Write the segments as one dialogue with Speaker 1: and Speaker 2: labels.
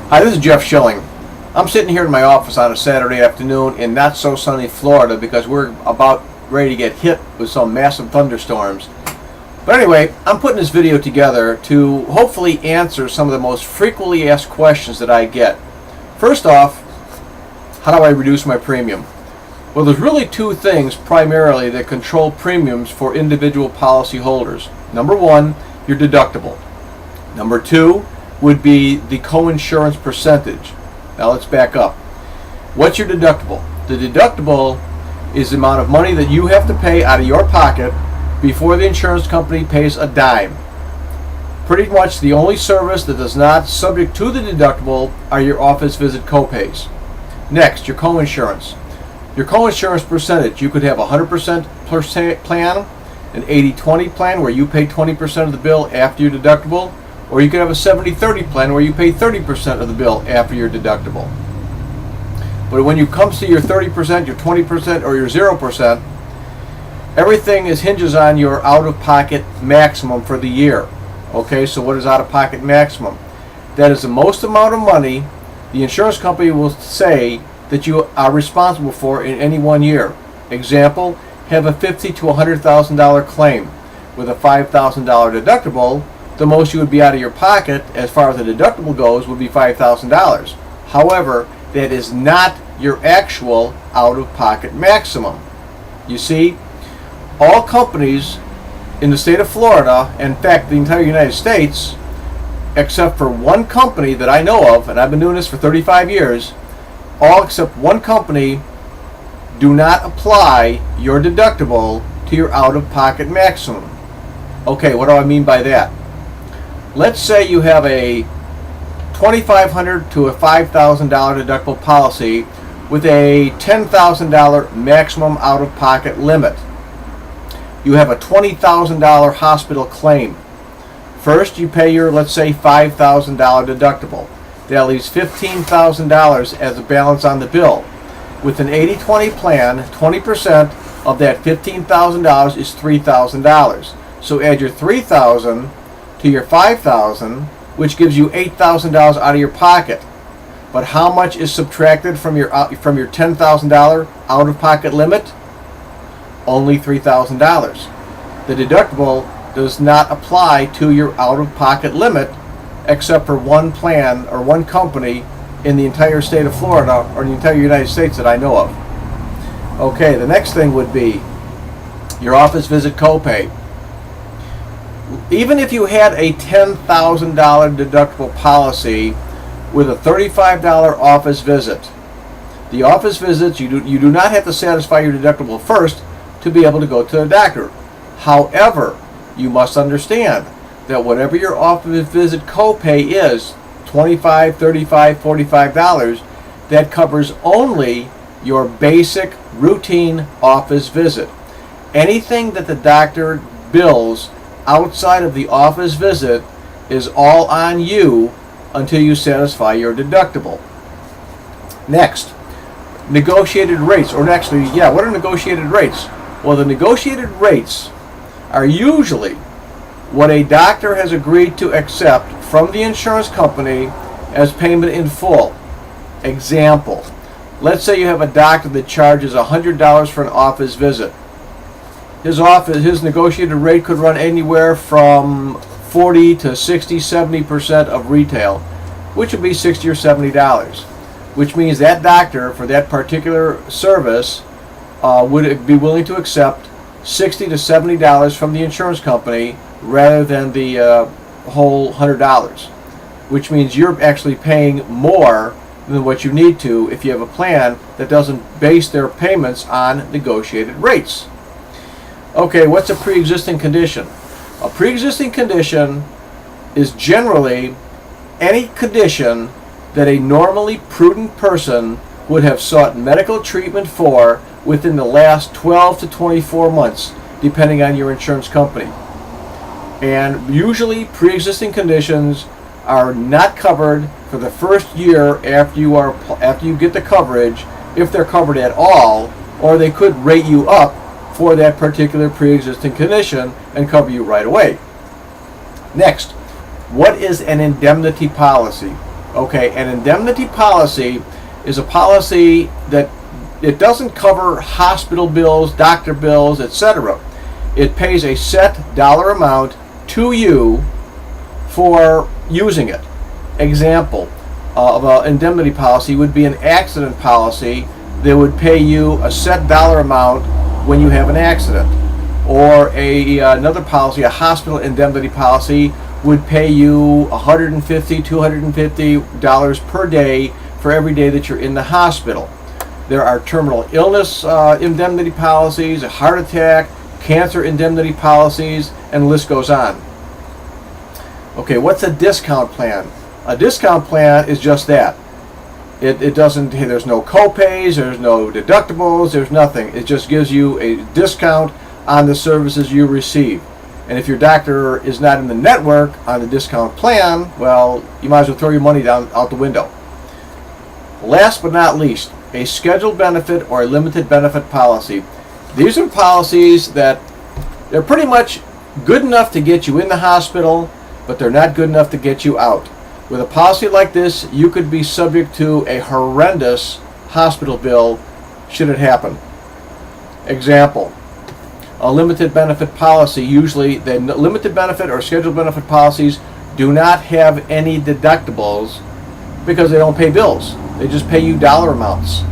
Speaker 1: Hi, this is Jeff Schilling. I'm sitting here in my office on a Saturday afternoon in not so sunny Florida because we're about ready to get hit with some massive thunderstorms. But anyway, I'm putting this video together to hopefully answer some of the most frequently asked questions that I get. First off, how do I reduce my premium? Well, there's really two things primarily that control premiums for individual policy holders. Number one, your deductible. Number two would be the co-insurance percentage. Now let's back up. What's your deductible? The deductible is the amount of money that you have to pay out of your pocket before the insurance company pays a dime. Pretty much the only service that is not subject to the deductible are your office visit copays. Next, your co-insurance. Your co-insurance percentage, you could have a 100% plan, an 80-20 plan where you pay 20% of the bill after your deductible, or you could have a 70-30 plan where you pay 30% of the bill after your deductible. But when it comes to your 30%, your 20%, or your 0%, everything hinges on your out-of-pocket maximum for the year. Okay, so what is out-of-pocket maximum? That is the most amount of money the insurance company will say that you are responsible for in any one year. Example, have a $50,000 to $100,000 claim with a $5,000 deductible. The most you would be out of your pocket as far as the deductible goes would be $5,000. However, that is not your actual out-of-pocket maximum. You see, all companies in the state of Florida, in fact the entire United States, except for one company that I know of, and I've been doing this for 35 years, all except one company do not apply your deductible to your out-of-pocket maximum. Okay, what do I mean by that? Let's say you have a $2,500 to a $5,000 deductible policy with a $10,000 maximum out-of-pocket limit. You have a $20,000 hospital claim. First, you pay your, let's say, $5,000 deductible. That leaves $15,000 as a balance on the bill. With an 80-20 plan, 20% of that $15,000 is $3,000. So add your $3,000 to your $5,000, which gives you $8,000 out of your pocket. But how much is subtracted from your $10,000 out-of-pocket limit? Only $3,000. The deductible does not apply to your out-of-pocket limit except for one plan or one company in the entire state of Florida or the entire United States that I know of. Okay, the next thing would be your office visit copay. Even if you had a $10,000 deductible policy with a $35 office visit, the office visits, you do not have to satisfy your deductible first to be able to go to the doctor. However, you must understand that whatever your office visit copay is, $25, $35, $45, that covers only your basic routine office visit. Anything that the doctor bills outside of the office visit is all on you until you satisfy your deductible. Next, negotiated rates, or actually, what are negotiated rates? Well, the negotiated rates are usually what a doctor has agreed to accept from the insurance company as payment in full. Example, let's say you have a doctor that charges $100 for an office visit. His negotiated rate could run anywhere from 40 to 60, 70% of retail, which would be $60 or $70, which means that doctor for that particular service would be willing to accept $60 to $70 from the insurance company rather than the whole $100, which means you're actually paying more than what you need to if you have a plan that doesn't base their payments on negotiated rates. Okay, what's a pre-existing condition? A pre-existing condition is generally any condition that a normally prudent person would have sought medical treatment for within the last 12 to 24 months, depending on your insurance company. And usually pre-existing conditions are not covered for the first year after you get the coverage, if they're covered at all, or they could rate you up for that particular pre-existing condition and cover you right away. Next, what is an indemnity policy? Okay, an indemnity policy is a policy that it doesn't cover hospital bills, doctor bills, etc. It pays a set dollar amount to you for using it. Example of an indemnity policy would be an accident policy that would pay you a set dollar amount when you have an accident. Or another policy, a hospital indemnity policy, would pay you $150, $250 per day for every day that you're in the hospital. There are terminal illness indemnity policies, a heart attack, cancer indemnity policies, and the list goes on. Okay, what's a discount plan? A discount plan is just that. It doesn't, there's no co-pays, there's no deductibles, there's nothing. It just gives you a discount on the services you receive. And if your doctor is not in the network on the discount plan, well, you might as well throw your money out the window. Last but not least, a scheduled benefit or a limited benefit policy. These are policies that they're pretty much good enough to get you in the hospital, but they're not good enough to get you out. With a policy like this, you could be subject to a horrendous hospital bill should it happen. Example, a limited benefit policy, usually the limited benefit or scheduled benefit policies do not have any deductibles because they don't pay bills. They just pay you dollar amounts.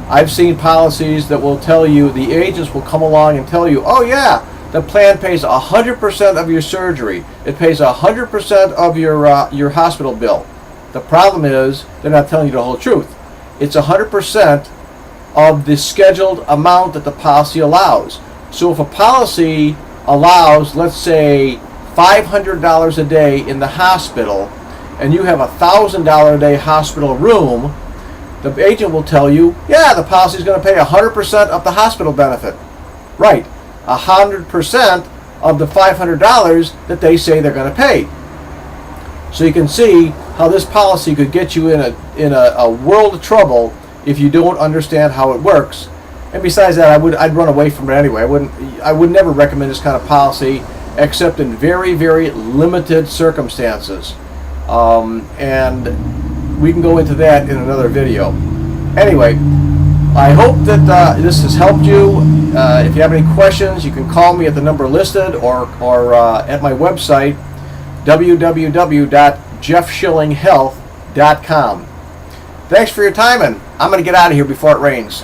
Speaker 1: I've seen policies that will tell you, the agents will come along and tell you, oh yeah, the plan pays 100% of your surgery. It pays 100% of your hospital bill. The problem is they're not telling you the whole truth. It's 100% of the scheduled amount that the policy allows. So if a policy allows, let's say, $500 a day in the hospital, and you have a $1,000 a day hospital room, the agent will tell you, yeah, the policy is going to pay 100% of the hospital benefit. Right, 100% of the $500 that they say they're going to pay. So you can see how this policy could get you in a world of trouble if you don't understand how it works. And besides that, I'd run away from it anyway. I would never recommend this kind of policy except in very, very limited circumstances. And we can go into that in another video. Anyway, I hope that this has helped you. If you have any questions, you can call me at the number listed or at my website, www.jeffschillinghealth.com. Thanks for your time, and I'm going to get out of here before it rains.